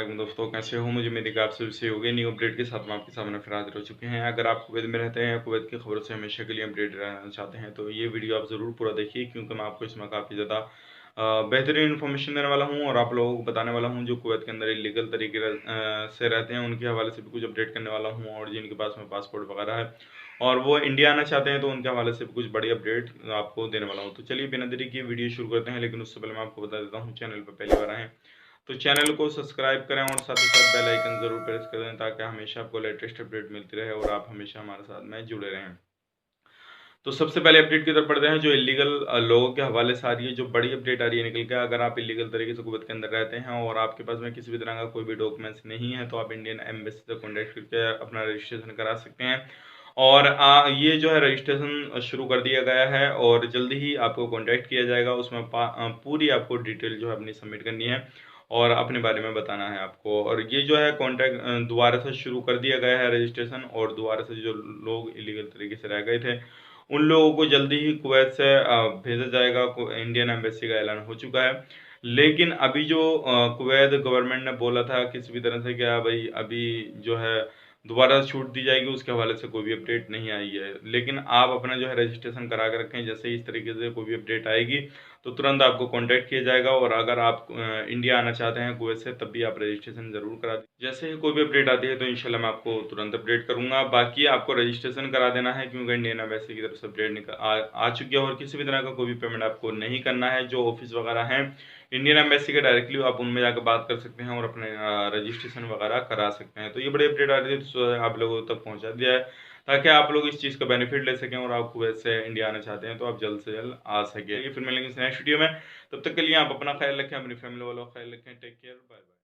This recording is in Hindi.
वालेकुम दोस्तों, कैसे हो? मुझे मेरी आप सभी से हो गई न्यू अपडेट के साथ में आपके सामने फिर हाजिर हो चुके हैं। अगर आप कुवैत में रहते हैं या कुवैत की खबरों से हमेशा के लिए अपडेट रहना चाहते हैं तो ये वीडियो आप ज़रूर पूरा देखिए, क्योंकि मैं आपको इसमें काफ़ी ज़्यादा बेहतरीन इन्फॉर्मेशन देने वाला हूँ और आप लोगों को बताने वाला हूँ जो कुवैत के अंदर इलीगल तरीके से रहते हैं उनके हवाले से भी कुछ अपडेट करने वाला हूँ, और जिनके पास में पासपोर्ट वगैरह है और वो इंडिया आना चाहते हैं तो उनके हवाले से भी कुछ बड़ी अपडेट आपको देने वाला हूँ। तो चलिए बिना देरी किए वीडियो शुरू करते हैं, लेकिन उससे पहले मैं आपको बता देता हूँ, चैनल पर पहली बार आए तो चैनल को सब्सक्राइब करें और साथ ही साथ बेल आइकन ज़रूर प्रेस कर दें, ताकि हमेशा आपको लेटेस्ट अपडेट मिलती रहे और आप हमेशा हमारे साथ में जुड़े रहें। तो सबसे पहले अपडेट की तरफ बढ़ते हैं जो इलीगल लोगों के हवाले से आ रही है, जो बड़ी अपडेट आ रही है निकल के। अगर आप इलीगल तरीके से कुवैत के अंदर रहते हैं और आपके पास में किसी भी तरह का कोई भी डॉक्यूमेंट्स नहीं है, तो आप इंडियन एम्बेसी से कॉन्टैक्ट करके अपना रजिस्ट्रेशन करा सकते हैं। और ये जो है रजिस्ट्रेशन शुरू कर दिया गया है और जल्दी ही आपको कॉन्टैक्ट किया जाएगा। उसमें पूरी आपको डिटेल जो है अपनी सबमिट करनी है और अपने बारे में बताना है आपको। और ये जो है कॉन्टैक्ट दोबारा से शुरू कर दिया गया है रजिस्ट्रेशन, और दोबारा से जो लोग इलीगल तरीके से रह गए थे उन लोगों को जल्दी ही कुवैत से भेजा जाएगा। इंडियन एम्बेसी का ऐलान हो चुका है, लेकिन अभी जो कुवैत गवर्नमेंट ने बोला था किसी भी तरह से क्या भाई अभी जो है दोबारा छूट दी जाएगी, उसके हवाले से कोई भी अपडेट नहीं आई है। लेकिन आप अपना जो है रजिस्ट्रेशन करा के रखें, जैसे इस तरीके से कोई भी अपडेट आएगी तो तुरंत आपको कांटेक्ट किया जाएगा। और अगर आप इंडिया आना चाहते हैं कुवैत से, तब भी आप रजिस्ट्रेशन जरूर करा दें। जैसे ही कोई भी अपडेट आती है तो इंशाल्लाह मैं आपको तुरंत अपडेट करूंगा। बाकी आपको रजिस्ट्रेशन करा देना है, क्योंकि इंडियन एम्बेसी की तरफ से अपडेट आ चुकी है और किसी भी तरह का कोई भी पेमेंट आपको नहीं करना है। जो ऑफिस वगैरह हैं इंडियन एम्बेसी के डायरेक्टली आप उनमें जाकर बात कर सकते हैं और अपने रजिस्ट्रेशन वगैरह करा सकते हैं। तो ये बड़ी अपडेट आ रही है, तो आप लोगों तक पहुंचा दिया है ताकि आप लोग इस चीज़ का बेनिफिट ले सकें, और आप कुवैत से इंडिया आना चाहते हैं तो आप जल्द से जल्द आ सकें। फिर मिलेंगे इस नेक्स्ट वीडियो में, तब तक के लिए आप अपना ख्याल रखें, अपनी फैमिली वालों का ख्याल रखें। Take care, bye bye.